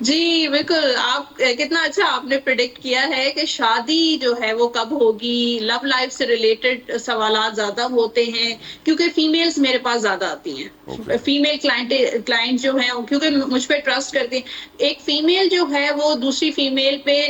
جی بالکل، آپ کتنا اچھا آپ نے پریڈکٹ کیا ہے کہ شادی جو ہے وہ کب ہوگی، لو لائف سے ریلیٹڈ سوالات زیادہ ہوتے ہیں کیونکہ فیمیلز میرے پاس زیادہ آتی اوکے. ہیں، فیمیل کلائنٹ جو ہیں کیونکہ مجھ پہ ٹرسٹ کرتے ہیں. ایک فیمیل جو ہے وہ دوسری فیمیل پہ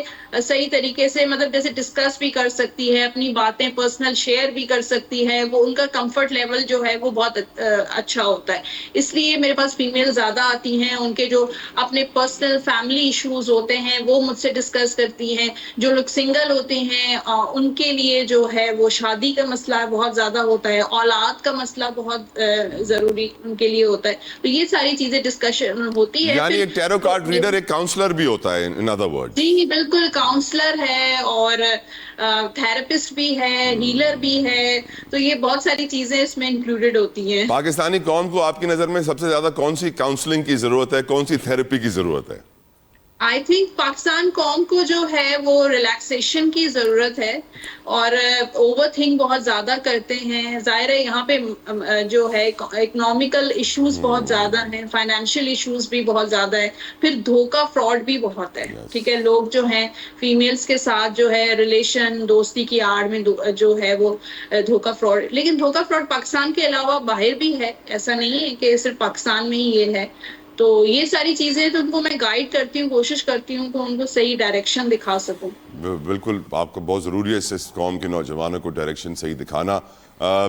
صحیح طریقے سے مطلب جیسے ڈسکس بھی کر سکتی ہے، اپنی باتیں پرسنل شیئر بھی کر سکتی ہے، وہ ان کا کمفرٹ لیول جو ہے وہ بہت اچھا ہوتا ہے. اس لیے میرے پاس فیمیل زیادہ آتی ہیں، ان کے جو اپنے پرسنل فیملی ایشوز ہوتے ہیں وہ مجھ سے ڈسکس کرتی ہیں. جو لوگ سنگل ہوتے ہیں ان کے لیے جو ہے وہ شادی کا مسئلہ بہت زیادہ ہوتا ہے، اولاد کا مسئلہ بہت ضروری ان کے لیے ہوتا ہے. تو یہ ساری چیزیں ڈسکشن ہوتی ہے. یعنی ایک ٹیرو کارڈ ریڈر ایک کاؤنسلر بھی ہوتا ہے ان ادر ورڈ. جی بالکل، کاؤنسلر ہے اور تھراپسٹ بھی ہے، ہیلر بھی ہے، تو یہ بہت ساری چیزیں اس میں انکلوڈیڈ ہوتی ہیں. پاکستانی قوم کو آپ کی نظر میں سب سے زیادہ کون سی کاؤنسلنگ کی ضرورت ہے، کون سی تھراپی کی ضرورت ہے؟ آئی تھنک پاکستان قوم کو جو ہے وہ ریلیکسیشن کی ضرورت ہے، اور اوور تھنک بہت زیادہ کرتے ہیں. ظاہر ہے یہاں پہ جو ہے اکنامیکل ایشوز بہت زیادہ ہیں، فائنینشیل ایشوز بھی بہت زیادہ ہے، پھر دھوکہ فراڈ بھی بہت ہے. ٹھیک ہے، لوگ جو ہیں فیمیلز کے ساتھ جو ہے ریلیشن دوستی کی آڑ میں جو ہے وہ دھوکہ فراڈ. لیکن دھوکہ فراڈ پاکستان کے علاوہ باہر بھی ہے، ایسا نہیں ہے کہ صرف پاکستان میں ہی یہ ہے. تو یہ ساری چیزیں تو ان کو میں گائیڈ کرتی ہوں، کوشش کرتی ہوں کہ ان کو صحیح ڈائریکشن دکھا سکوں. بالکل، آپ کو بہت ضروری ہے اس قوم کے نوجوانوں کو ڈائریکشن صحیح دکھانا.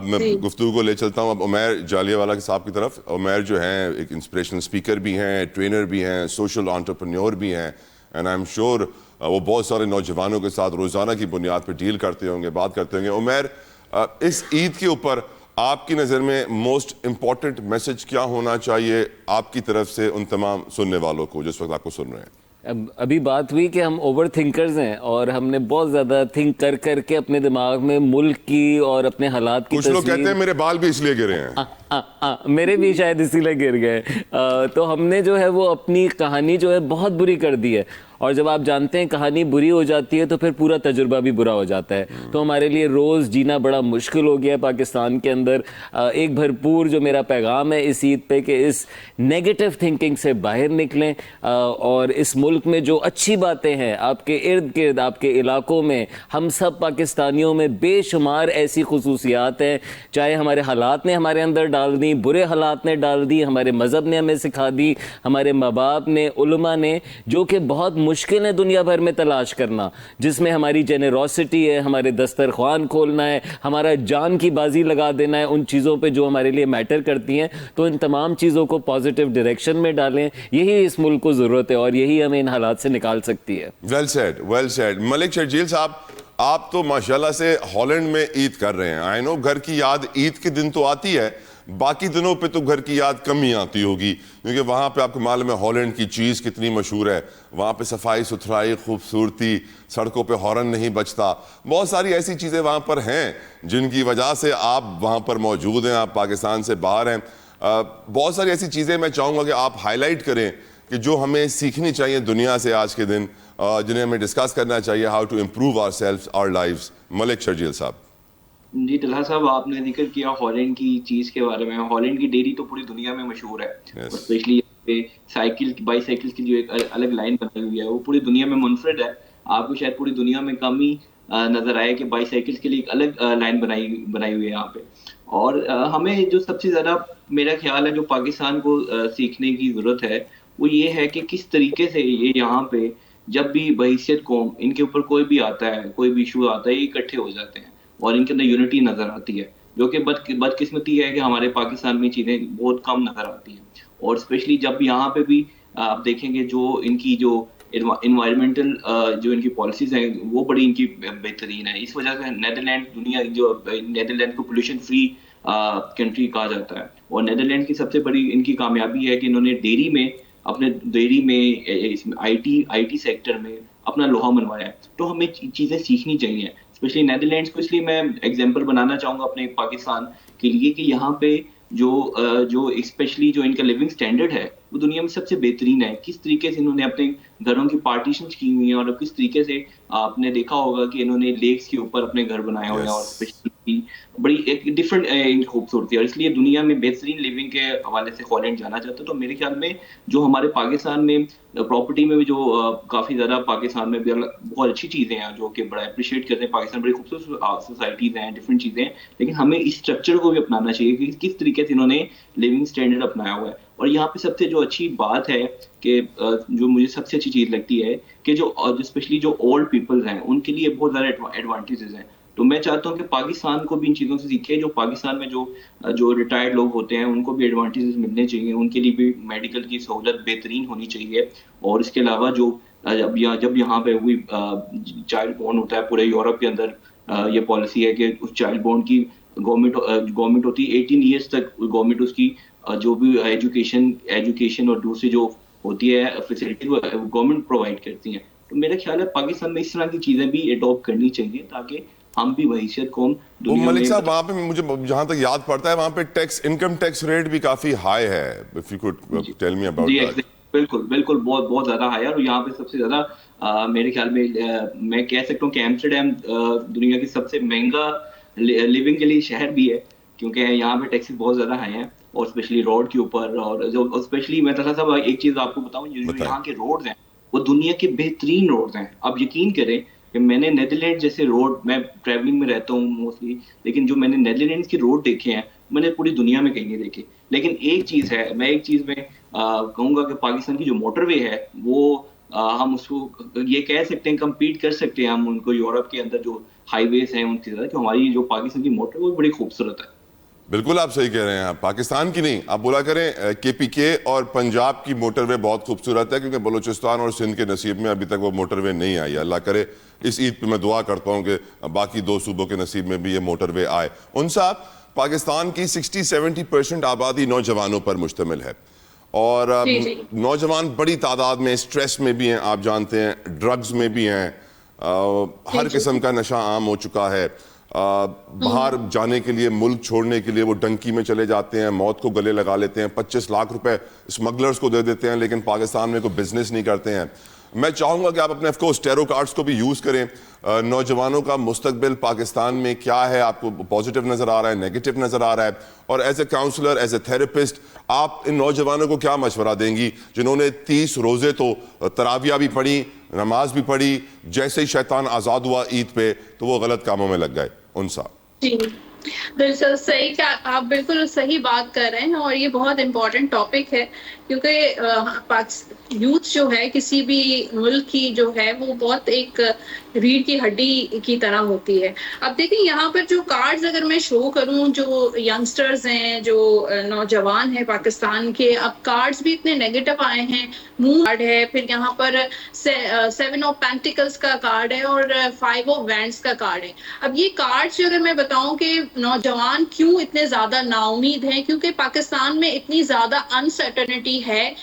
میں گفتگو کو لے چلتا ہوں اب عمیر جالیہ والا صاحب کی طرف. عمیر جو ہیں ایک انسپریشنل اسپیکر بھی ہیں، ٹرینر بھی ہیں، سوشل انٹرپرینور بھی ہیں، اینڈ آئی ایم شیور وہ بہت سارے نوجوانوں کے ساتھ روزانہ کی بنیاد پہ ڈیل کرتے ہوں گے، بات کرتے ہوں گے. عمیر، اس عید کے اوپر آپ کی نظر میں موسٹ امپورٹنٹ میسج کیا ہونا چاہیے آپ کی طرف سے ان تمام سننے والوں کو جس وقت آپ کو سن رہے ہیں؟ ابھی بات ہوئی کہ ہم اوور تھنکرز ہیں اور ہم نے بہت زیادہ تھنک کر کے اپنے دماغ میں ملک کی اور اپنے حالات کی کچھ لوگ کہتے ہیں میرے بال بھی اس لیے گرے ہیں. میرے بھی شاید اسی لیے گر گئے. تو ہم نے جو ہے وہ اپنی کہانی جو ہے بہت بری کر دی ہے، اور جب آپ جانتے ہیں کہانی بری ہو جاتی ہے تو پھر پورا تجربہ بھی برا ہو جاتا ہے. تو ہمارے لیے روز جینا بڑا مشکل ہو گیا ہے پاکستان کے اندر. ایک بھرپور جو میرا پیغام ہے اس عید پہ کہ اس نیگیٹو تھنکنگ سے باہر نکلیں، اور اس ملک میں جو اچھی باتیں ہیں آپ کے ارد گرد، آپ کے علاقوں میں، ہم سب پاکستانیوں میں بے شمار ایسی خصوصیات ہیں، چاہے ہمارے حالات نے ہمارے اندر ڈال دی، برے حالات نے ڈال دی، ہمارے مذہب نے ہمیں سکھا دی، ہمارے ماں باپ نے، علماء نے، جو کہ بہت مشکل ہے دنیا بھر میں تلاش کرنا، جس میں ہماری جنروسٹی ہے، ہمارے دسترخوان کھولنا ہے، ہمارا جان کی بازی لگا دینا ہے ان چیزوں پہ جو ہمارے لیے میٹر کرتی ہیں. تو ان تمام چیزوں کو پازیٹیو ڈائریکشن میں ڈالیں، یہی اس ملک کو ضرورت ہے اور یہی ہمیں ان حالات سے نکال سکتی ہے. Well said, well said. Malik Sharjeel sahab, آپ تو ماشاءاللہ سے ہالینڈ میں عید کر رہے ہیں. آئی نو گھر کی یاد عید کے دن تو آتی ہے، باقی دنوں پہ تو گھر کی یاد کم ہی آتی ہوگی، کیونکہ وہاں پہ آپ کو معلوم ہے ہالینڈ کی چیز کتنی مشہور ہے. وہاں پہ صفائی ستھرائی، خوبصورتی، سڑکوں پہ ہارن نہیں بجتا، بہت ساری ایسی چیزیں وہاں پر ہیں جن کی وجہ سے آپ وہاں پر موجود ہیں، آپ پاکستان سے باہر ہیں. بہت ساری ایسی چیزیں میں چاہوں گا کہ آپ ہائی لائٹ کریں کہ جو ہمیں سیکھنی چاہیے دنیا سے آج کے دن، جنہیں ہمیں ڈسکس کرنا چاہیے، how to improve ourselves, our lives. Malik Sharjeel sahab. جی طلحہ صاحب، آپ نے ذکر کیا ہالینڈ کی چیز کے بارے میں. ہالینڈ کی ڈیری تو پوری دنیا میں مشہور ہے، اسپیشلی بائی سائیکل کی جو ایک الگ لائن بنائی ہوئی ہے وہ پوری دنیا میں منفرد ہے. آپ کو شاید پوری دنیا میں کم ہی نظر آئے کہ بائی سائیکل کے لیے ایک الگ لائن بنائی ہوئی ہے یہاں پہ. اور ہمیں جو سب سے زیادہ میرا خیال ہے جو پاکستان کو سیکھنے کی ضرورت ہے وہ یہ ہے کہ کس طریقے سے یہ یہاں پہ جب بھی بحیثیت قوم ان کے اوپر کوئی بھی آتا ہے، کوئی بھی ایشو آتا ہے، یہ اکٹھے ہو جاتے ہیں اور ان کے اندر یونٹی نظر آتی ہے، جو کہ بدقسمتی ہے کہ ہمارے پاکستان میں چیزیں بہت کم نظر آتی ہیں. اور اسپیشلی جب یہاں پہ بھی آپ دیکھیں گے جو ان کی جو انوائرمنٹل جو ان کی پالیسیز ہیں وہ بڑی ان کی بہترین ہے. اس وجہ سے نیدرلینڈ دنیا جو نیدرلینڈ کو پولوشن فری کنٹری کہا جاتا ہے. اور نیدرلینڈ کی سب سے بڑی ان کی کامیابی ہے کہ انہوں نے اپنے ڈیری میں آئی ٹی سیکٹر میں اپنا لوہا منوایا ہے. تو ہمیں چیزیں سیکھنی چاہیے، اسپیشلی نیدرلینڈس کو. اس لیے میں ایگزامپل بنانا چاہوں گا اپنے پاکستان کے لیے کہ یہاں پہ جو اسپیشلی جو ان کا لیونگ سٹینڈرڈ ہے وہ دنیا میں سب سے بہترین ہے. کس طریقے سے انہوں نے اپنے گھروں کی پارٹیشنز کی ہوئی ہیں اور کس طریقے سے آپ نے دیکھا ہوگا کہ انہوں نے لیکس کے اوپر اپنے گھر بنائے ہوئے ہیں، اور اسپیشلی کی بڑی ایک ڈفرینٹ خوبصورتی ہے، اور اس لیے دنیا میں بہترین لیونگ کے حوالے سے ہالینڈ جانا جاتا ہے. تو میرے خیال میں جو ہمارے پاکستان میں پراپرٹی میں بھی جو کافی زیادہ پاکستان میں بھی بہت اچھی چیزیں ہیں جو کہ بڑا اپریشیٹ کرتے ہیں. پاکستان بڑی خوبصورت سوسائٹیز ہیں، ڈفرینٹ چیزیں ہیں، لیکن ہمیں اس اسٹرکچر کو بھی اپنانا چاہیے کہ کس طریقے سے انہوں نے لیونگ اسٹینڈرڈ اپنایا ہوا ہے. اور یہاں پہ سب سے جو اچھی بات ہے کہ جو مجھے سب سے اچھی چیز لگتی ہے کہ جو اسپیشلی جو اولڈ پیپلز ہیں ان کے لیے بہت زیادہ ایڈوانٹیجز ہیں. تو میں چاہتا ہوں کہ پاکستان کو بھی ان چیزوں سے سیکھے. جو پاکستان میں جو ریٹائرڈ لوگ ہوتے ہیں ان کو بھی ایڈوانٹیجز ملنے چاہیے، ان کے لیے بھی میڈیکل کی سہولت بہترین ہونی چاہیے. اور اس کے علاوہ جب یہاں پہ کوئی چائلڈ بورن ہوتا ہے، پورے یورپ کے اندر یہ پالیسی ہے کہ اس چائلڈ بورن کی گورنمنٹ ہوتی ہے 18 ایئرس تک گورنمنٹ اس کی جو بھی ایجوکیشن اور دوسری جو ہوتی ہے فیسلٹی وہ گورنمنٹ پرووائڈ کرتی ہیں. تو میرا خیال ہے پاکستان میں اس طرح کی چیزیں بھی اڈاپٹ کرنی چاہیے تاکہ ہم بھی بحیثیت قوم دنیا میں. ملک صاحب وہاں پہ مجھے جہاں تک یاد پڑتا ہے وہاں پہ انکم ٹیکس ریٹ بھی کافی ہائی ہے. If you could tell me about that. بالکل بہت زیادہ ہائی ہے. اور یہاں پہ سب سے زیادہ میرے خیال میں کہہ سکتا ہوں کہ ایمسٹرڈیم دنیا کی سب سے مہنگا لیونگ کے لیے شہر بھی ہے، کیونکہ یہاں پہ ٹیکسز بہت زیادہ ہائی ہیں، اور اسپیشلی روڈ کے اوپر. اور جو اسپیشلی میں طلحہ صاحب ایک چیز آپ کو بتاؤں، جو یہاں کے روڈز ہیں وہ دنیا کے بہترین روڈز ہیں. آپ یقین کریں کہ میں نے نیدرلینڈ جیسے روڈ، میں ٹریولنگ میں رہتا ہوں موسٹلی، لیکن جو میں نے نیدرلینڈس کی روڈ دیکھے ہیں میں نے پوری دنیا میں کہیں نہیں دیکھے. لیکن ایک چیز ہے، میں ایک چیز میں کہوں گا کہ پاکستان کی جو موٹر وے ہے وہ ہم اس کو یہ کہہ سکتے ہیں کمپیٹ کر سکتے ہیں ہم ان کو یورپ کے اندر جو ہائی ویز ہیں ان کی طرح، کہ ہماری جو پاکستان کی موٹر وہ بڑی خوبصورت ہے. بالکل آپ صحیح کہہ رہے ہیں. پاکستان کی نہیں، آپ بولا کریں کے پی کے اور پنجاب کی موٹر وے بہت خوبصورت ہے، کیونکہ بلوچستان اور سندھ کے نصیب میں ابھی تک وہ موٹر وے نہیں آئی. اللہ کرے اس عید پہ میں دعا کرتا ہوں کہ باقی 2 صوبوں کے نصیب میں بھی یہ موٹر وے آئے. ان صاحب، پاکستان کی 60-70% آبادی نوجوانوں پر مشتمل ہے، اور نوجوان بڑی تعداد میں اسٹریس میں بھی ہیں، آپ جانتے ہیں ڈرگز میں بھی ہیں، ہر قسم کا نشہ عام ہو چکا ہے. باہر جانے کے لیے، ملک چھوڑنے کے لیے وہ ڈنکی میں چلے جاتے ہیں، موت کو گلے لگا لیتے ہیں، 25 لاکھ روپے اسمگلرز کو دے دیتے ہیں، لیکن پاکستان میں کوئی بزنس نہیں کرتے ہیں. میں چاہوں گا کہ آپ اپنے آف کورس ٹیرو کارڈز کو بھی یوز کریں. نوجوانوں کا مستقبل پاکستان میں کیا ہے؟ آپ کو پازیٹیو نظر آ رہا ہے، نیگیٹو نظر آ رہا ہے؟ اور as a counsellor, as a therapist, آپ ان نوجوانوں کو کیا مشورہ دیں گی جنہوں نے 30 روزے تو تراویہ بھی پڑھی، نماز بھی پڑھی، جیسے ہی شیطان آزاد ہوا عید پہ تو وہ غلط کاموں میں لگ گئے؟ ان صاحب جی بالکل صحیح، آپ بالکل صحیح بات کر رہے ہیں، اور یہ بہت امپورٹنٹ ٹاپک ہے، کیونکہ یوتھ جو ہے کسی بھی ملک کی جو ہے وہ بہت ایک ریڑھ کی ہڈی کی طرح ہوتی ہے. اب دیکھیں یہاں پر جو کارڈز اگر میں شو کروں، جو ینگسٹرز ہیں، جو نوجوان ہیں پاکستان کے، اب کارڈز بھی اتنے نیگیٹو آئے ہیں. مون کارڈ ہے، پھر یہاں پر 7 آف پینٹیکلز کا کارڈ ہے، اور 5 آف وینڈز کا کارڈ ہے. اب یہ کارڈز جو اگر میں بتاؤں کہ نوجوان کیوں اتنے زیادہ نا امید ہیں، کیونکہ پاکستان میں اتنی زیادہ انسرٹنٹی ہے،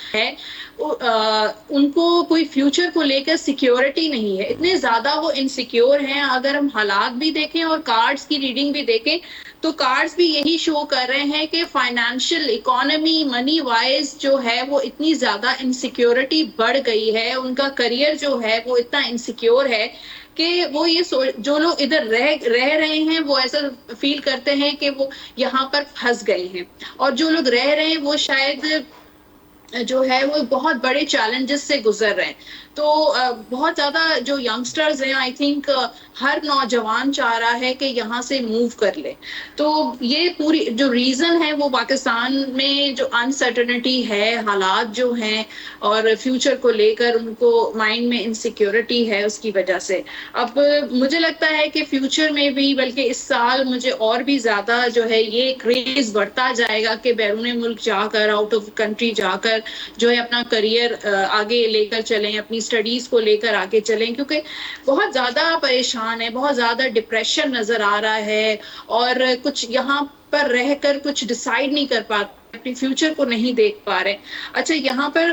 ان کو کوئی فیوچر کو لے کر سیکیورٹی نہیں ہے، اتنے زیادہ وہ انسیکیور ہیں. اگر ہم حالات بھی دیکھیں اور کارڈز کی ریڈنگ بھی دیکھیں تو کارڈز بھی یہی شو کر رہے ہیں کہ فائنینشیل اکانومی، منی وائز جو ہے وہ اتنی زیادہ انسیکیورٹی بڑھ گئی ہے، ان کا کریئر جو ہے وہ اتنا انسیکیور ہے کہ وہ یہ جو لوگ ادھر رہ رہے ہیں وہ ایسا فیل کرتے ہیں کہ وہ یہاں پر پھنس گئے ہیں، اور جو لوگ رہ رہے ہیں وہ شاید جو ہے وہ بہت بڑے چیلنجز سے گزر رہے ہیں. تو بہت زیادہ جو ینگسٹرز ہیں، آئی تھنک ہر نوجوان چاہ رہا ہے کہ یہاں سے موو کر لے. تو یہ پوری جو ریزن ہے وہ پاکستان میں جو انسرٹنٹی ہے، حالات جو ہیں، اور فیوچر کو لے کر ان کو مائنڈ میں انسیکیورٹی ہے، اس کی وجہ سے. اب مجھے لگتا ہے کہ فیوچر میں بھی، بلکہ اس سال مجھے اور بھی زیادہ جو ہے یہ کریز بڑھتا جائے گا کہ بیرون ملک جا کر، آؤٹ آف کنٹری جا کر جو ہے اپنا کریئر آگے لے کر چلیں، اپنی اسٹڈیز کو لے کر آگے چلیں، کیونکہ بہت زیادہ پریشان ہے، بہت زیادہ ڈپریشن نظر آ رہا ہے، اور کچھ یہاں پر رہ کر کچھ ڈیسائیڈ نہیں کر پاتے، اپنے فیوچر کو نہیں دیکھ پا رہے. اچھا، یہاں پر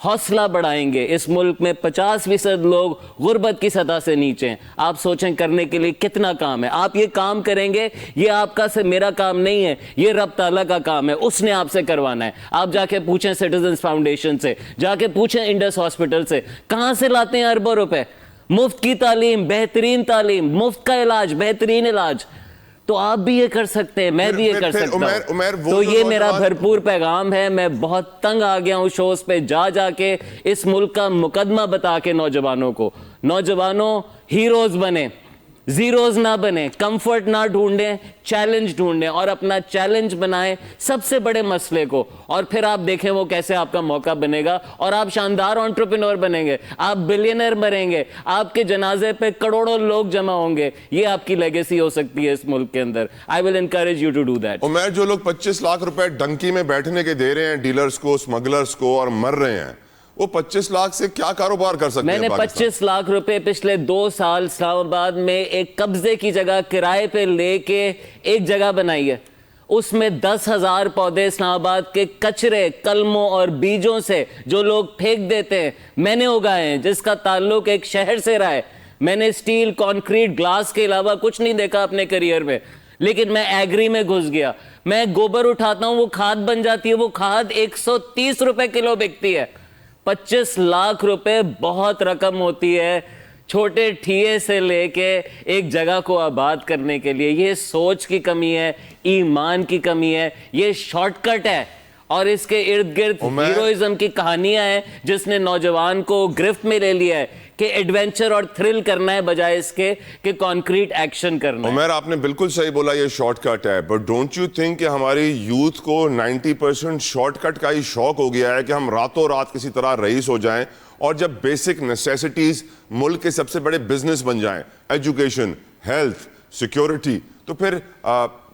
حوصلہ بڑھائیں گے. اس ملک میں 50% لوگ غربت کی سطح سے نیچے ہیں. آپ سوچیں کرنے کے لیے کتنا کام ہے. آپ یہ کام کریں گے, یہ آپ کا سے میرا کام نہیں ہے, یہ رب تعالیٰ کا کام ہے, اس نے آپ سے کروانا ہے. آپ جا کے پوچھیں سٹیزنز فاؤنڈیشن سے, جا کے پوچھیں انڈس ہاسپٹل سے, کہاں سے لاتے ہیں اربوں روپے. مفت کی تعلیم, بہترین تعلیم, مفت کا علاج, بہترین علاج. تو آپ بھی یہ کر سکتے ہیں, میں بھی یہ کر سکتا ہوں. تو یہ میرا بھرپور پیغام ہے. میں بہت تنگ آ گیا ہوں شوز پہ جا جا کے اس ملک کا مقدمہ بتا کے نوجوانوں کو. نوجوانوں ہیروز بنیں, زیروز نہ بنیں, کمفرٹ نہ ڈھونڈیں, چیلنج ڈھونڈیں اور اپنا چیلنج بنائیں سب سے بڑے مسئلے کو, اور پھر آپ دیکھیں وہ کیسے آپ کا موقع بنے گا اور آپ شاندار انٹرپرینور بنیں گے, آپ بلینئر بنیں گے, آپ کے جنازے پہ کروڑوں لوگ جمع ہوں گے. یہ آپ کی لیگیسی ہو سکتی ہے اس ملک کے اندر. I will encourage you to do that. Umair, جو لوگ 25 لاکھ روپے ڈنکی میں بیٹھنے کے دے رہے ہیں ڈیلرز کو, اسمگلرز کو, اور مر رہے ہیں, وہ 25 لاکھ سے کیا کاروبار کر سکتے ہیں؟ میں نے 25 لاکھ روپے پچھلے 2 سال اسلام آباد میں ایک قبضے کی جگہ کرائے پہ لے کے ایک جگہ بنائی ہے. اس میں 10,000 پودے اسلام آباد کے کچرے, قلموں اور بیجوں سے جو لوگ پھینک دیتے ہیں میں نے اگائے ہیں, جس کا تعلق ایک شہر سے رہا ہے. میں نے اسٹیل, کانکریٹ, گلاس کے علاوہ کچھ نہیں دیکھا اپنے کریئر میں, لیکن میں ایگری میں گھس گیا. میں گوبر اٹھاتا ہوں, وہ کھاد بن جاتی ہے. وہ کھاد 130 روپے کلو بکتی ہے. 25 لاکھ روپے بہت رقم ہوتی ہے چھوٹے ٹھیے سے لے کے ایک جگہ کو آباد کرنے کے لیے. یہ سوچ کی کمی ہے, ایمان کی کمی ہے, یہ شارٹ کٹ ہے, اور اس کے ارد گرد ہیروئزم کی کہانیاں ہیں جس نے نوجوان کو گرفت میں لے لیا ہے کہ ایڈونچر اور تھرل کرنا ہے بجائے اس کے کہ کانکریٹ ایکشن کرنا ہے. عمیر, آپ نے بالکل صحیح بولا, یہ شارٹ کٹ ہے, بٹ ڈونٹ یو تھنک کہ ہماری یوتھ کو 90% شارٹ کٹ کا ہی شوق ہو گیا ہے کہ ہم راتوں رات کسی طرح رئیس ہو جائیں, اور جب بیسک نیسیسٹیز ملک کے سب سے بڑے بزنس بن جائیں, ایجوکیشن, ہیلتھ, سیکیورٹی, تو پھر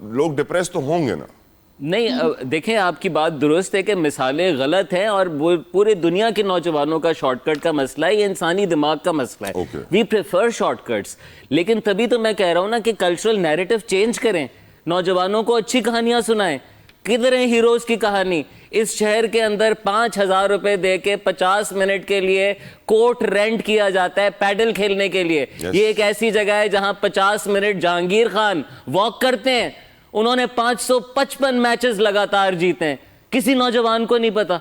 لوگ ڈپریس تو ہوں گے نا. نہیں, دیکھیں آپ کی بات درست ہے کہ مثالیں غلط ہیں, اور پورے دنیا کے نوجوانوں کا شارٹ کٹ کا مسئلہ ہے, یہ انسانی دماغ کا مسئلہ ہے. وی پریفر شارٹ کٹس, لیکن تبھی تو میں کہہ رہا ہوں نا کہ کلچرل نیریٹو چینج کریں, نوجوانوں کو اچھی کہانیاں سنائیں. کدھر ہیں ہیروز کی کہانی؟ اس شہر کے اندر 5,000 روپے دے کے 50 منٹ کے لیے کوٹ رینٹ کیا جاتا ہے پیڈل کھیلنے کے لیے. یہ ایک ایسی جگہ ہے جہاں 50 منٹ جہانگیر خان واک کرتے ہیں. انہوں نے 555 میچز لگاتار جیتے ہیں. کسی نوجوان کو نہیں پتا.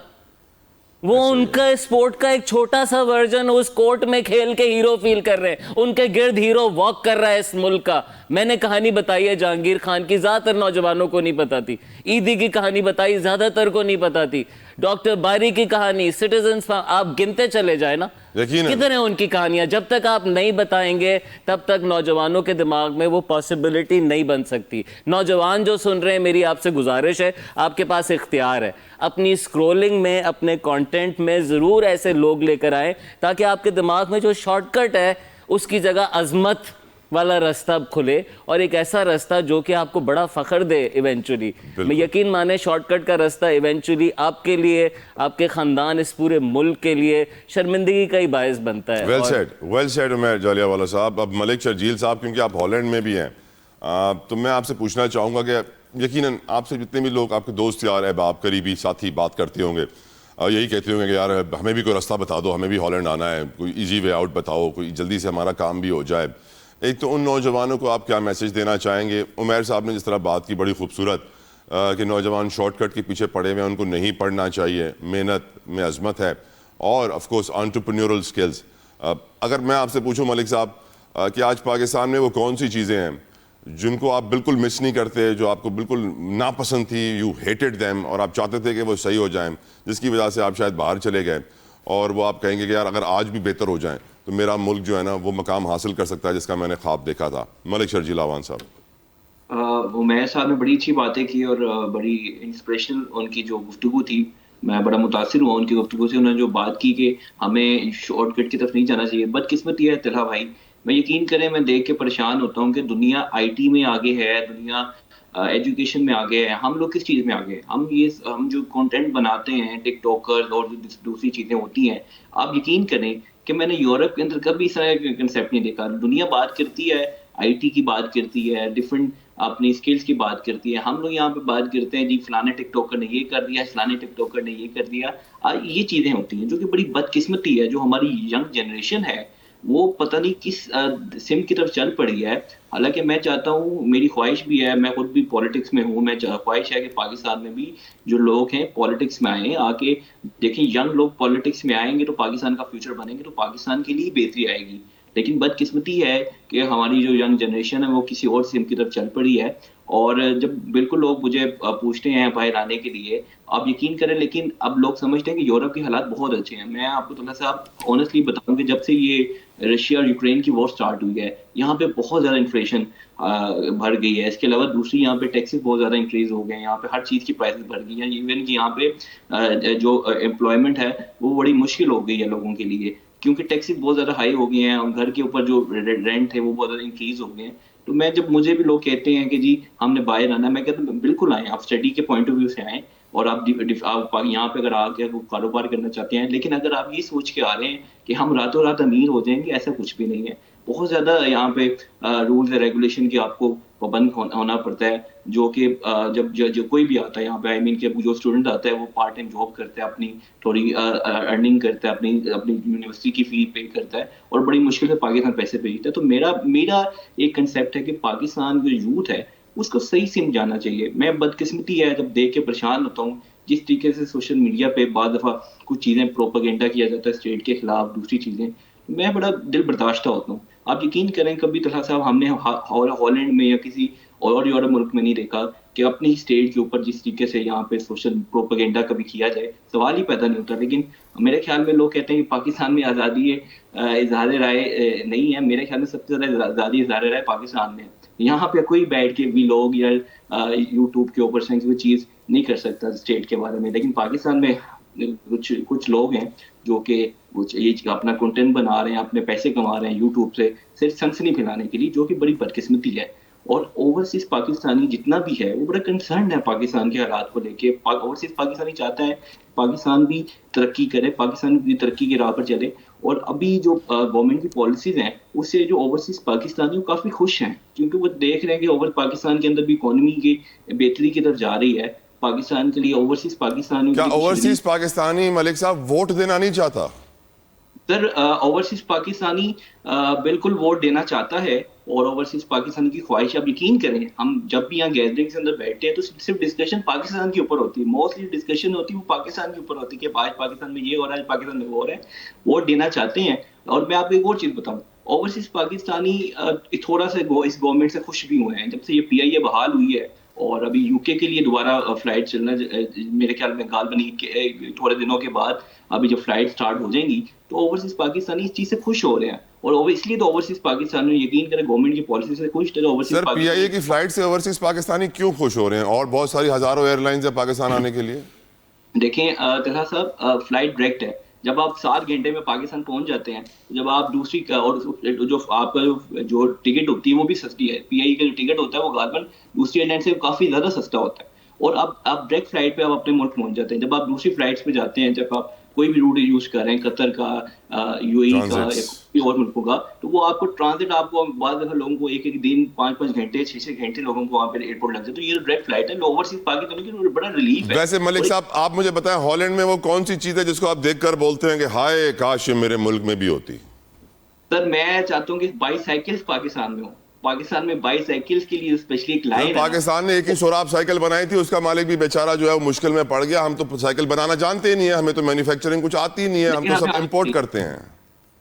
وہ ان کا اسپورٹ کا ایک چھوٹا سا ورژن اس کورٹ میں کھیل کے ہیرو فیل کر رہے ہیں. ان کے گرد ہیرو واک کر رہا ہے اس ملک کا. میں نے کہانی بتائی ہے جہانگیر خان کی, زیادہ تر نوجوانوں کو نہیں پتا تھی. عیدی کی کہانی بتائی, زیادہ تر کو نہیں پتا تھی. ڈاکٹر باری کی کہانی, سٹیزنز, آپ گنتے چلے جائیں نا کدھر ہیں ان کی کہانیاں. جب تک آپ نہیں بتائیں گے تب تک نوجوانوں کے دماغ میں وہ پاسبلٹی نہیں بن سکتی. نوجوان جو سن رہے ہیں, میری آپ سے گزارش ہے, آپ کے پاس اختیار ہے, اپنی اسکرولنگ میں, اپنے کانٹینٹ میں ضرور ایسے لوگ لے کر آئیں تاکہ آپ کے دماغ میں جو شارٹ کٹ ہے اس کی جگہ عظمت والا راستہ کھلے, اور ایک ایسا راستہ جو کہ آپ کو بڑا فخر دے ایونچولی. میں یقین مانے شارٹ کٹ کا راستہ ایونچولی آپ کے لیے, آپ کے خاندان, اس پورے ملک کے لیے شرمندگی کا ہی باعث بنتا ہے. ویل سیڈ عمیر جالیہ والا صاحب. اب ملک شرجیل صاحب, کیونکہ آپ ہالینڈ میں بھی ہیں, تو میں آپ سے پوچھنا چاہوں گا کہ یقیناً آپ سے جتنے بھی لوگ آپ کے دوست یار احباب قریبی ساتھی بات کرتے ہوں گے, یہی کہتے ہوں گے کہ یار ہمیں بھی کوئی راستہ بتا دو, ہمیں بھی ہالینڈ آنا ہے, کوئی ایزی وے آؤٹ بتاؤ, کوئی جلدی سے ہمارا کام بھی ہو جائے. ایک تو ان نوجوانوں کو آپ کیا میسج دینا چاہیں گے؟ عمیر صاحب نے جس طرح بات کی بڑی خوبصورت کہ نوجوان شارٹ کٹ کے پیچھے پڑے ہوئے ہیں, ان کو نہیں پڑھنا چاہیے, محنت میں عظمت ہے, اور آف کورس انٹرپرینیورل سکلز. اگر میں آپ سے پوچھوں ملک صاحب کہ آج پاکستان میں وہ کون سی چیزیں ہیں جن کو آپ بالکل مس نہیں کرتے, جو آپ کو بالکل ناپسند تھی, یو ہیٹڈ دیم, اور آپ چاہتے تھے کہ وہ صحیح ہو جائیں, جس کی وجہ سے آپ شاید باہر چلے گئے, اور وہ آپ کہیں گے کہ یار اگر آج بھی بہتر ہو جائیں تو میرا ملک جو ہے نا وہ مقام حاصل کر سکتا ہے جس کا میں نے خواب دیکھا تھا. ملک شرجیل آوان صاحب. عمیر صاحب نے بڑی اچھی باتیں کی, اور بڑی انسپریشنل ان کی جو گفتگو تھی, میں بڑا متاثر ہوا ان کی گفتگو سے. انہوں نے جو بات کی کہ ہمیں شارٹ کٹ کی طرف نہیں جانا چاہیے. بدقسمتی ہے طلحہ بھائی, میں یقین کریں میں دیکھ کے پریشان ہوتا ہوں کہ دنیا آئی ٹی میں آگے ہے, دنیا ایجوکیشن میں آگے ہے, ہم لوگ کس چیز میں آگے ہیں؟ ہم جو کانٹینٹ بناتے ہیں, ٹک ٹاکرز اور دوسری چیزیں ہوتی ہیں, آپ یقین کریں کہ میں نے یورپ کے اندر کبھی اس طرح کا کنسیپٹ نہیں دیکھا. دنیا بات کرتی ہے, آئی ٹی کی بات کرتی ہے, ڈفرینٹ اپنی اسکلس کی بات کرتی ہے. ہم لوگ یہاں پہ بات کرتے ہیں جی فلانے ٹک ٹاکر نے یہ کر دیا, فلانے ٹک ٹاکر نے یہ کر دیا. یہ چیزیں ہوتی ہیں جو کہ بڑی بدقسمتی ہے. جو ہماری ینگ جنریشن ہے وہ پتہ نہیں کس سمت کی طرف چل پڑی ہے. حالانکہ میں چاہتا ہوں, میری خواہش بھی ہے, میں خود بھی پالیٹکس میں ہوں, میں خواہش ہے کہ پاکستان میں بھی جو لوگ ہیں پالیٹکس میں آئیں, آ کے دیکھیں ینگ لوگ پالیٹکس میں آئیں گے تو پاکستان کا فیوچر بنے گے, تو پاکستان کے لیے بہتری آئے گی. لیکن بدقسمتی ہے کہ ہماری جو ینگ جنریشن ہے وہ کسی اور سمت کی طرف چل پڑی ہے. اور جب بالکل لوگ مجھے پوچھتے ہیں باہر آنے کے لیے, آپ یقین کریں لیکن اب لوگ سمجھتے ہیں کہ یورپ کے حالات بہت اچھے ہیں. میں آپ کو تھوڑا سا آنیسٹلی بتاؤں کہ جب سے یہ رشیا اور یوکرین کی وار سٹارٹ ہوئی ہے یہاں پہ بہت زیادہ انفلیشن بڑھ گئی ہے. اس کے علاوہ دوسری یہاں پہ ٹیکسز بہت زیادہ انکریز ہو گئے ہیں, یہاں پہ ہر چیز کی پرائسز بڑھ گئی ہیں. ایون کہ یہاں پہ جو امپلائمنٹ ہے وہ بڑی مشکل ہو گئی ہے لوگوں کے لیے, کیونکہ ٹیکسز بہت زیادہ ہائی ہو گئے ہیں اور گھر کے اوپر جو رینٹ ہے وہ بہت زیادہ انکریز ہو گئے ہیں. تو میں جب مجھے بھی لوگ کہتے ہیں کہ جی ہم نے باہر آنا ہے, میں کہتا ہوں بالکل آئیں, آپ اسٹڈی کے پوائنٹ آف ویو سے آئیں اور آپ یہاں پہ اگر آ کے کاروبار کرنا چاہتے ہیں. لیکن اگر آپ یہ سوچ کے آ رہے ہیں کہ ہم راتوں رات امیر ہو جائیں گے, ایسا کچھ بھی نہیں ہے. بہت زیادہ یہاں پہ رولز اینڈ ریگولیشن کی آپ کو پابند ہونا پڑتا ہے, جو کہ جب کوئی بھی آتا ہے یہاں پہ, آئی مین کہ جو اسٹوڈنٹ آتا ہے وہ پارٹ ٹائم جاب کرتا ہے, اپنی تھوڑی ارننگ کرتا ہے, اپنی یونیورسٹی کی فی پے کرتا ہے اور بڑی مشکل سے پاکستان پیسے بھیجتا ہے. تو میرا ایک کنسیپٹ ہے کہ پاکستان جو یوتھ ہے اس کو صحیح سمجھانا چاہیے. میں بدقسمتی ہے جب دیکھ کے پریشان ہوتا ہوں جس طریقے سے سوشل میڈیا پہ بعض دفعہ کچھ چیزیں پروپیگنڈا کیا جاتا ہے اسٹیٹ کے خلاف, دوسری چیزیں, میں بڑا دل برداشتہ ہوتا ہوں. آپ یقین کریں کبھی طلحہ صاحب ہم نے ہالینڈ میں یا کسی اور یورپ ملک میں نہیں دیکھا کہ اپنی اسٹیٹ کے اوپر جس طریقے سے یہاں پہ سوشل پروپیگنڈا کبھی کیا جائے, سوال ہی پیدا نہیں ہوتا. لیکن میرے خیال میں لوگ کہتے ہیں کہ پاکستان میں آزادی اظہار رائے نہیں ہے. میرے خیال میں سب سے زیادہ آزادی اظہار رائے پاکستان میں. یہاں پہ کوئی بیٹھ کے بھی لوگ یا یوٹیوب کے اوپر سے کوئی چیز نہیں کر سکتا اسٹیٹ کے بارے میں. لیکن پاکستان میں کچھ لوگ ہیں جو کہ یہ اپنا کنٹینٹ بنا رہے ہیں, اپنے پیسے کما رہے ہیں یوٹیوب سے صرف سنسنی پھیلانے کے لیے, جو کہ بڑی بدقسمتی ہے. اور اوورسیز پاکستانی جتنا بھی ہے وہ بڑا کنسرنڈ ہے پاکستان کے حالات کو لے کے. اوورسیز پاکستانی چاہتا ہے پاکستان بھی ترقی کرے, پاکستان بھی ترقی کی راہ پر چلے. اور ابھی جو گورنمنٹ کی پالیسیز ہیں اس سے جو اوورسیز پاکستانی وہ کافی خوش ہیں, کیونکہ وہ دیکھ رہے ہیں کہ پاکستان کے اندر بھی اکانومی کی بہتری کی طرف جا رہی ہے. پاکستان کے لیے اوورسیز پاکستانی, کیا اوورسیز پاکستانی ملک صاحب ووٹ دینا نہیں چاہتا؟ سر اوورسیز پاکستانی بالکل ووٹ دینا چاہتا ہے, اور اوورسیز پاکستانی کی خواہش, آپ یقین کریں ہم جب بھی یہاں گیدرنگ کے اندر بیٹھتے ہیں تو صرف ڈسکشن پاکستان کے اوپر ہوتی ہے. موسٹلی ڈسکشن ہوتی ہے وہ پاکستان کے اوپر ہوتی ہے کہ آج پاکستان میں یہ ہو رہا ہے, پاکستان میں وہ ہو رہا ہے. ووٹ دینا چاہتے ہیں. اور میں آپ کو ایک اور چیز بتاؤں, اوورسیز پاکستانی تھوڑا سا اس گورنمنٹ سے خوش بھی ہوئے ہیں. جب سے یہ PIA بحال ہوئی ہے اور ابھی UK کے لیے دوبارہ فلائٹ چلنا میرے خیال میں غالباً تھوڑے دنوں کے بعد ابھی جب فلائٹ سٹارٹ ہو جائیں گی تو اوورسیز پاکستانی اس چیز سے خوش ہو رہے ہیں. اور اس لیے تو اوورسیز پاکستانی یقین کریں گورنمنٹ کی پالیسی سے خوش تھے. سر PIA کی فلائٹ سے اوورسیز پاکستانی کیوں خوش ہو رہے ہیں, اور بہت ساری ہزاروں ایئر لائنز ہیں پاکستان آنے کے لیے؟ دیکھیں طلحہ صاحب, فلائٹ ڈائریکٹ ہے. جب آپ 7 گھنٹے میں پاکستان پہنچ جاتے ہیں, جب آپ دوسری اور جو آپ کا جو ٹکٹ ہوتی ہے وہ بھی سستی ہے. PIA کا جو ٹکٹ ہوتا ہے وہ غالباً دوسری ایئر لائن سے کافی زیادہ سستا ہوتا ہے. اور اب آپ ڈائریکٹ فلائٹ پہ آپ اپنے ملک پہنچ جاتے ہیں. جب آپ دوسری فلائٹس پہ جاتے ہیں, جب آپ کوئی بھی روٹ یوز کر رہے ہیں, قطر کا, UAE کا, اور ملکوں کا, تو وہ آپ کو ٹرانزٹ, آپ کو بعض دفعہ لوگوں کو ایک دن 5 گھنٹے 6 گھنٹے لوگوں کو وہاں پہ ایئرپورٹ لگ جاتے. تو یہ ڈائریکٹ فلائٹ ہے. اوورسیز پاکستان کی بڑا ریلیف ہے. ویسے ملک صاحب آپ مجھے بتائیں, ہالینڈ میں وہ کون سی چیز ہے جس کو آپ دیکھ کر بولتے ہیں کہ ہائے کاش یہ میرے ملک میں بھی ہوتی؟ سر میں چاہتا ہوں کہ بائی سائیکلز پاکستان میں ہوں. پاکستان میں بائی سائیکلز کے لیے اسپیشلی ایک لائن ہے. پاکستان نے ایک ہی سوراب سائیکل بنائی تھی, اس کا مالک بھی بیچارہ جو ہے وہ مشکل میں پڑ گیا. ہم تو سائیکل بنانا جانتے ہی نہیں ہیں, ہمیں تو مینوفیکچرنگ کچھ آتی ہی نہیں ہے, ہم تو سب امپورٹ کرتے ہیں.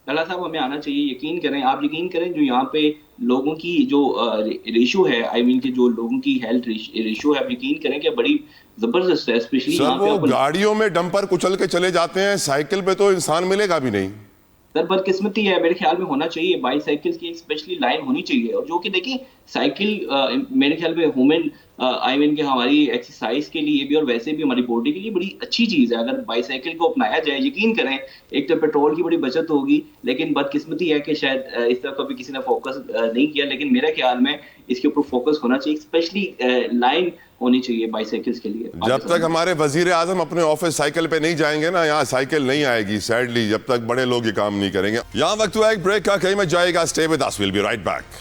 طلحہ صاحب ہمیں آنا چاہیے. یقین کریں, آپ یقین کریں جو یہاں پہ لوگوں کی جو ریشو ہے, آئی مین کہ جو لوگوں کی ہیلتھ ریشو ہے, آپ یقین کریں کہ بڑی زبردست ہے. اسپیشلی سر وہ گاڑیوں میں ڈمپر کچل کے چلے جاتے ہیں, سائیکل پہ تو انسان ملے گا بھی نہیں. سر بدقسمتی ہے, میرے خیال میں ہونا چاہیے بائی سائیکل کی اسپیشلی لائن ہونی چاہیے. اور جو کہ دیکھیں سائیکل میرے خیال میں ہومن آئی مین کہ ہماری ایکسرسائز کے لیے بھی اور ویسے بھی ہماری باڈی کے لیے بڑی اچھی چیز ہے. اگر بائی سائیکل کو اپنایا جائے, یقین کریں ایک تو پیٹرول کی بڑی بچت ہوگی, لیکن بدقسمتی ہے کہ شاید اس طرح کبھی کسی نے فوکس نہیں کیا. لیکن میرے خیال میں اس کے اوپر فوکس ہونا چاہیے, اسپیشلی لائن ہونی چاہیے بائی سائیکلز کے لیے. جب تک ہمارے وزیر اعظم اپنے آفس سائیکل پہ نہیں جائیں گے نا, یہاں سائیکل نہیں آئے گی سیڈلی, جب تک بڑے لوگ یہ کام نہیں کریں گے. یہاں وقت ہوا ایک بریک کا, کہیں مت جائے گا, stay with us, we'll be right back.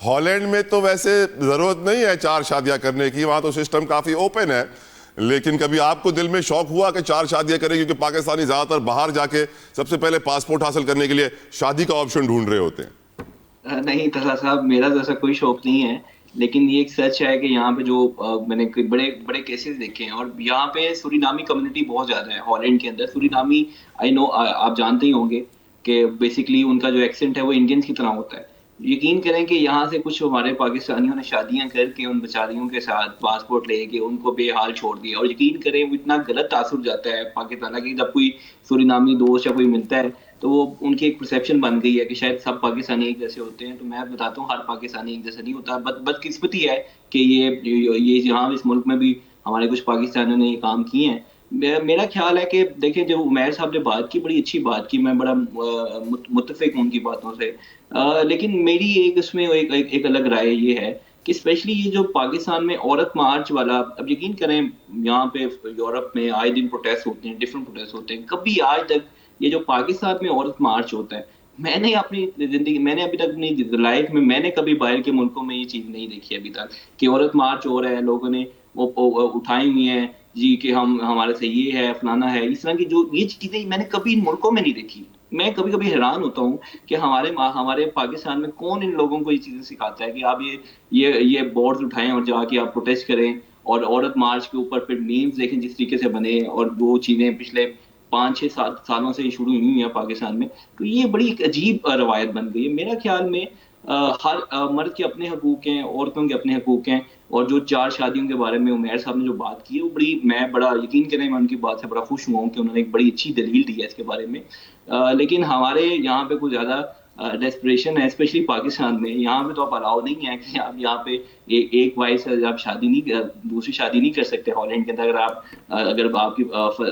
Holland میں تو ویسے ضرورت نہیں ہے 4 شادیاں کرنے کی, وہاں تو سسٹم کافی اوپن ہے, لیکن کبھی آپ کو دل میں شوق ہوا کہ 4 شادیاں کریں؟ کیونکہ پاکستانی زیادہ تر باہر جا کے سب سے پہلے پاسپورٹ حاصل کرنے کے لیے شادی کا آپشن ڈھونڈ رہے ہوتے ہیں. نہیں طلحہ صاحب, میرا تو ایسا کوئی شوق نہیں ہے, لیکن یہ ایک سچ ہے کہ یہاں پہ جو میں نے بڑے بڑے کیسز دیکھے ہیں, اور یہاں پہ سورینامی کمیونٹی بہت زیادہ ہے ہالینڈ کے اندر. سورینامی آئی نو آپ جانتے ہی ہوں گے کہ بیسکلی ان کا جو ایکسنٹ ہے وہ انڈینس کی طرح ہوتا ہے. یقین کریں کہ یہاں سے کچھ ہمارے پاکستانیوں نے شادیاں کر کے ان بیچاریوں کے ساتھ پاسپورٹ لے کے ان کو بے حال چھوڑ دیا, اور یقین کریں وہ اتنا غلط تاثر جاتا ہے پاکستان کی. جب کوئی سورینامی دوست یا کوئی ملتا ہے تو وہ ان کی ایک پرسیپشن بن گئی ہے کہ شاید سب پاکستانی ایک جیسے ہوتے ہیں. تو میں بتاتا ہوں ہر پاکستانی ایک جیسا نہیں ہوتا. بدقسمتی ہے کہ یہ یہاں اس ملک میں بھی ہمارے کچھ پاکستانیوں نے یہ کام کیے ہیں. میرا خیال ہے کہ دیکھیں جو عمیر صاحب نے بات کی بڑی اچھی بات کی, میں بڑا متفق ہوں ان کی باتوں سے, لیکن میری ایک اس میں ایک الگ رائے یہ ہے کہ اسپیشلی یہ جو پاکستان میں عورت مارچ والا, اب یقین کریں یہاں پہ یورپ میں آئے دن پروٹیسٹ ہوتے ہیں, ڈفرینٹ پروٹیسٹ ہوتے ہیں, کبھی آج تک یہ جو پاکستان میں عورت مارچ ہوتا ہے, میں نے اپنی زندگی میں نے ابھی تک اپنی لائف میں نے کبھی باہر کے ملکوں میں یہ چیز نہیں دیکھی ابھی تک کہ عورت مارچ ہو رہا ہے, لوگوں نے وہ اٹھائی ہوئی ہیں جی کہ ہمارے سے یہ ہے فلانا ہے, اس طرح کی جو یہ چیزیں میں نے کبھی ان ملکوں میں نہیں دیکھی. میں کبھی کبھی حیران ہوتا ہوں کہ ہمارے پاکستان میں کون ان لوگوں کو یہ چیزیں سکھاتا ہے کہ آپ یہ بورڈز اٹھائیں اور جا کے آپ پروٹیسٹ کریں, اور عورت مارچ کے اوپر پھر میمز دیکھیں جس طریقے سے بنے, اور وہ چیزیں پچھلے 5-6 سالوں سے شروع ہوئی ہیں پاکستان میں. تو یہ بڑی ایک عجیب روایت بن گئی ہے. میرا خیال میں ہر مرد کے اپنے حقوق ہیں, عورتوں کے اپنے حقوق ہیں, اور جو 4 شادیوں کے بارے میں عمیر صاحب نے جو بات کی ہے وہ میں بڑا یقین کریں میں ان کی بات سے بڑا خوش ہوا ہوں کہ انہوں نے ایک بڑی اچھی دلیل دی ہے اس کے بارے میں. لیکن ہمارے یہاں پہ کچھ زیادہ ڈیسپریشن ہے, اسپیشلی پاکستان میں. یہاں پہ تو آپ الاؤ نہیں ہے کہ آپ یہاں پہ ایک وائف سے آپ دوسری شادی نہیں کر سکتے ہالینڈ کے اندر. اگر آپ کی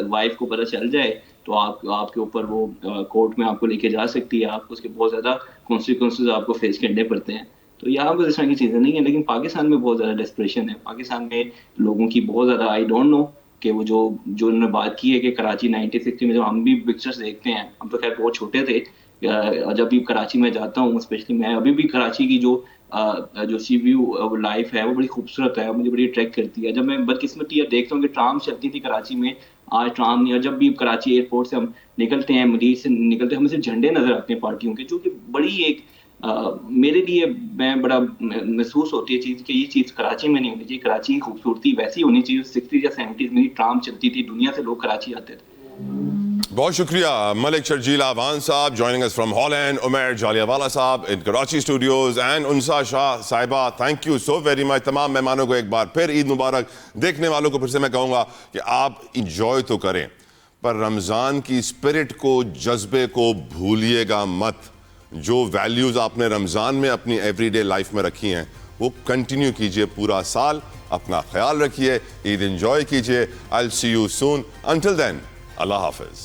وائف کو پتہ چل جائے تو آپ کے اوپر وہ کورٹ میں آپ کو لے کے جا سکتی ہے, آپ کو اس کے بہت زیادہ کانسیکوینسز آپ کو فیس کرنے پڑتے ہیں. تو یہاں پہ اس طرح کی چیزیں نہیں ہیں, لیکن پاکستان میں بہت زیادہ ڈیسپریشن ہے. پاکستان میں لوگوں کی بہت زیادہ آئی ڈونٹ نو کہ وہ جو انہوں نے بات کی ہے کہ کراچی 1960 میں جو ہم بھی پکچرز دیکھتے ہیں, ہم تو خیر بہت چھوٹے تھے, جب بھی کراچی میں جاتا ہوں اسپیشلی میں ابھی بھی کراچی کی جو سی ویو لائف ہے وہ بڑی خوبصورت ہے, مجھے بڑی اٹریکٹ کرتی ہے. جب میں بدقسمتی اب دیکھتا ہوں کہ ٹرام چلتی تھی کراچی میں, آج ٹرام نہیں, اور جب بھی کراچی ایئرپورٹ سے ہم نکلتے ہیں مدیر سے نکلتے ہیں ہمیں صرف جھنڈے نظر آتے ہیں پارٹیوں کے, جو کہ بڑی ایک میرے لیے میں بڑا محسوس ہوتی ہے چیز کہ یہ چیز کراچی میں نہیں ہونی چاہیے. کراچی کی خوبصورتی ویسی ہونی چاہیے. 60s یا 70s میں ٹرام چلتی تھی, دنیا سے لوگ کراچی آتے تھے. بہت شکریہ ملک شرجیل آوان صاحب joining us from Holland, Umair جالیہوالا صاحب in کراچی اسٹوڈیوز, and انسا شاہ صاحبہ, thank you so very much. تمام مہمانوں کو ایک بار پھر عید مبارک. دیکھنے والوں کو پھر سے میں کہوں گا کہ آپ انجوائے تو کریں, پر رمضان کی اسپرٹ کو, جذبے کو بھولیے گا مت. جو ویلیوز آپ نے رمضان میں اپنی ایوری ڈے لائف میں رکھی ہیں وہ کنٹینیو کیجئے پورا سال. اپنا خیال رکھیے, عید انجوائے کیجئے. I'll see you soon. Until then, اللہ حافظ.